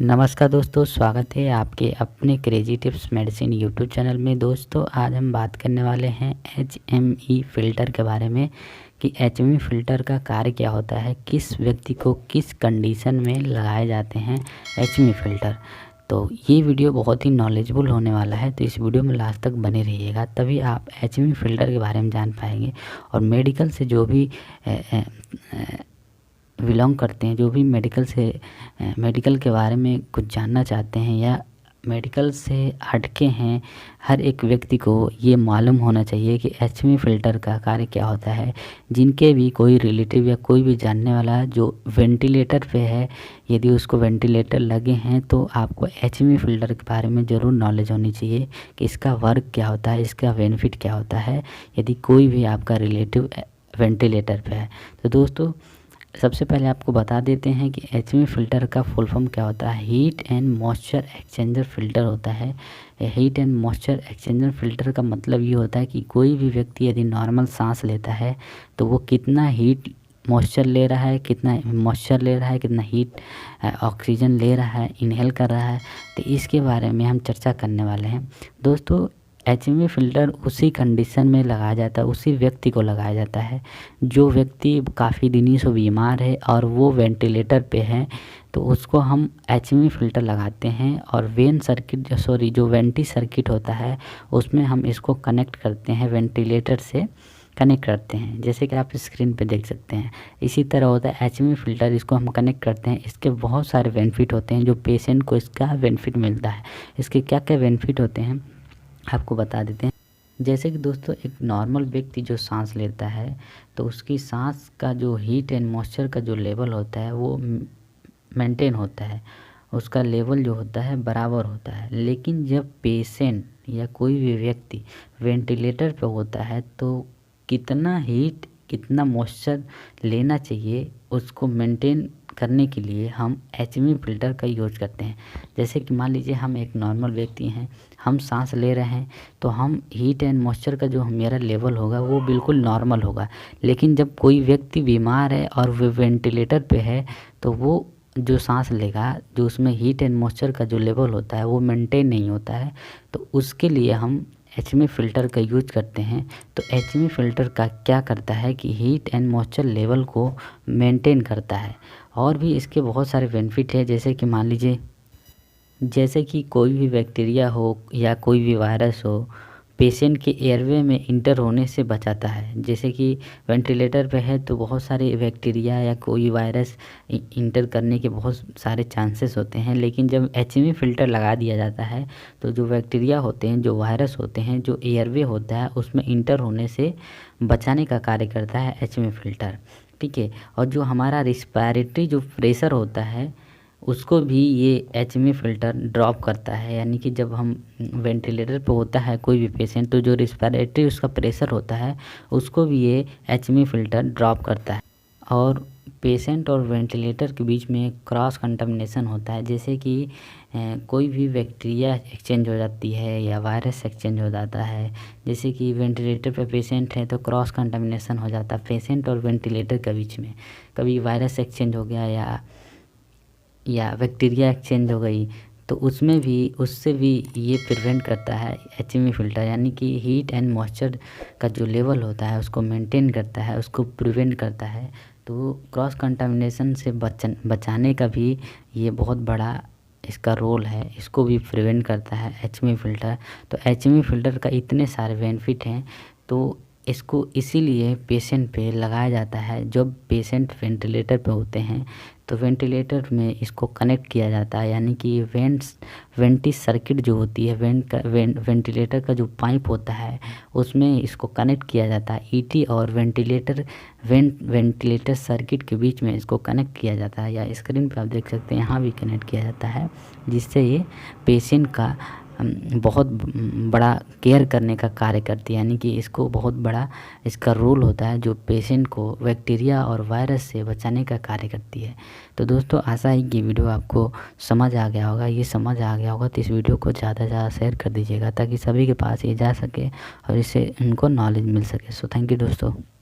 नमस्कार दोस्तों, स्वागत है आपके अपने crazy tips medicine YouTube channel में। दोस्तों आज हम बात करने वाले हैं HME फ़िल्टर के बारे में कि HME फ़िल्टर का कार्य क्या होता है, किस व्यक्ति को किस कंडीशन में लगाए जाते हैं HME फ़िल्टर। तो ये वीडियो बहुत ही नॉलेजेबल होने वाला है, तो इस वीडियो में लास्ट तक बने रहिएगा, तभी आप HME फ़िल्टर के बारे में जान पाएंगे। और मेडिकल से जो भी बिलोंग करते हैं, जो भी मेडिकल के बारे में कुछ जानना चाहते हैं या मेडिकल से हटके हैं, हर एक व्यक्ति को ये मालूम होना चाहिए कि HME फ़िल्टर का कार्य क्या होता है। जिनके भी कोई रिलेटिव या कोई भी जानने वाला जो वेंटिलेटर पे है, यदि उसको वेंटिलेटर लगे हैं तो आपको HME फ़िल्टर के बारे में ज़रूर नॉलेज होनी चाहिए कि इसका वर्क क्या होता है, इसका बेनिफिट क्या होता है, यदि कोई भी आपका रिलेटिव वेंटिलेटर पे है। तो दोस्तों सबसे पहले आपको बता देते हैं कि HME फ़िल्टर का फुल फॉर्म क्या होता है। Heat and moisture exchanger filter होता है। Heat and moisture exchanger filter का मतलब ये होता है कि कोई भी व्यक्ति यदि नॉर्मल सांस लेता है तो वो कितना हीट मॉइस्चर ले रहा है, कितना मॉइस्चर ले रहा है, कितना हीट ऑक्सीजन ले रहा है, इनहेल कर रहा है, तो इसके बारे में हम चर्चा करने वाले हैं। दोस्तों HME फ़िल्टर उसी कंडीशन में लगाया जाता है, उसी व्यक्ति को लगाया जाता है जो व्यक्ति काफ़ी दिनों से बीमार है और वो वेंटिलेटर पे है, तो उसको हम HME फ़िल्टर लगाते हैं। और जो वेंटी सर्किट होता है उसमें हम इसको कनेक्ट करते हैं, वेंटिलेटर से कनेक्ट करते हैं, जैसे कि आप स्क्रीन पे देख सकते हैं। इसी तरह होता है HME फ़िल्टर, इसको हम कनेक्ट करते हैं। इसके बहुत सारे बेनिफिट होते हैं जो पेशेंट को इसका बेनिफिट मिलता है। इसके क्या क्या बेनिफिट होते हैं आपको बता देते हैं। जैसे कि दोस्तों एक नॉर्मल व्यक्ति जो सांस लेता है तो उसकी सांस का जो हीट एंड मॉइस्चर का जो लेवल होता है वो मेंटेन होता है, उसका लेवल जो होता है बराबर होता है। लेकिन जब पेशेंट या कोई भी व्यक्ति वेंटिलेटर पे होता है तो कितना हीट कितना मॉइस्चर लेना चाहिए उसको मेंटेन करने के लिए हम HME फ़िल्टर का यूज़ करते हैं। जैसे कि मान लीजिए हम एक नॉर्मल व्यक्ति हैं, हम सांस ले रहे हैं तो हम हीट एंड मॉइस्चर का जो मेरा लेवल होगा वो बिल्कुल नॉर्मल होगा। लेकिन जब कोई व्यक्ति बीमार है और वो वेंटिलेटर पे है तो वो जो सांस लेगा, जो उसमें हीट एंड मॉइस्चर का जो लेवल होता है वो मेंटेन नहीं होता है, तो उसके लिए हम HME फ़िल्टर का यूज करते हैं। तो HME फ़िल्टर का क्या करता है कि हीट एंड मॉइस्चर लेवल को मेंटेन करता है। और भी इसके बहुत सारे बेनिफिट है, जैसे कि मान लीजिए जैसे कि कोई भी बैक्टीरिया हो या कोई भी वायरस हो, पेशेंट के एयरवे में इंटर होने से बचाता है। जैसे कि वेंटिलेटर पे है तो बहुत सारे बैक्टीरिया या कोई वायरस इंटर करने के बहुत सारे चांसेस होते हैं, लेकिन जब HME फ़िल्टर लगा दिया जाता है तो जो बैक्टीरिया होते हैं, जो वायरस होते हैं, जो एयरवे होता है उसमें इंटर होने से बचाने का कार्य करता है HME फ़िल्टर, ठीक है। और जो हमारा रिस्पायरेटरी जो प्रेशर होता है उसको भी ये HME फ़िल्टर ड्रॉप करता है। यानी कि जब हम वेंटिलेटर पे होता है कोई भी पेशेंट तो जो रिस्पायरेटरी उसका प्रेशर होता है उसको भी ये HME फ़िल्टर ड्रॉप करता है। और पेशेंट और वेंटिलेटर के बीच में क्रॉस कंटामिनेशन होता है, जैसे कि कोई भी बैक्टीरिया एक्सचेंज हो जाती है या वायरस एक्सचेंज हो जाता है। जैसे कि वेंटिलेटर पे पेशेंट है तो क्रॉस कंटामिनेशन हो जाता है पेशेंट और वेंटिलेटर के बीच में, कभी वायरस एक्सचेंज हो गया या बैक्टीरिया एक्सचेंज हो गई, तो उससे भी ये प्रिवेंट करता है HME फ़िल्टर। यानी कि हीट एंड मॉइस्चर का जो लेवल होता है उसको मेंटेन करता है, उसको प्रिवेंट करता है। तो क्रॉस कंटामिनेशन से बचाने का भी ये बहुत बड़ा इसका रोल है, इसको भी प्रिवेंट करता है HME फ़िल्टर। तो HME फ़िल्टर का इतने सारे बेनिफिट हैं, तो इसको इसीलिए पेशेंट पे लगाया जाता है। जब पेशेंट वेंटिलेटर पे होते हैं तो वेंटिलेटर में इसको कनेक्ट किया जाता है, यानी कि वेंटी सर्किट जो होती है, वेंटिलेटर का जो पाइप होता है उसमें इसको कनेक्ट किया जाता है। ET और वेंटिलेटर सर्किट के बीच में इसको कनेक्ट किया जाता है, या स्क्रीन पे आप देख सकते हैं यहाँ भी कनेक्ट किया जाता है, जिससे ये पेशेंट का बहुत बड़ा केयर करने का कार्य करती है। यानी कि इसको बहुत बड़ा इसका रोल होता है जो पेशेंट को बैक्टीरिया और वायरस से बचाने का कार्य करती है। तो दोस्तों आशा है कि वीडियो आपको समझ आ गया होगा। ये समझ आ गया होगा तो इस वीडियो को ज़्यादा से ज़्यादा शेयर कर दीजिएगा ताकि सभी के पास ये जा सके और इससे उनको नॉलेज मिल सके। सो थैंक यू दोस्तों।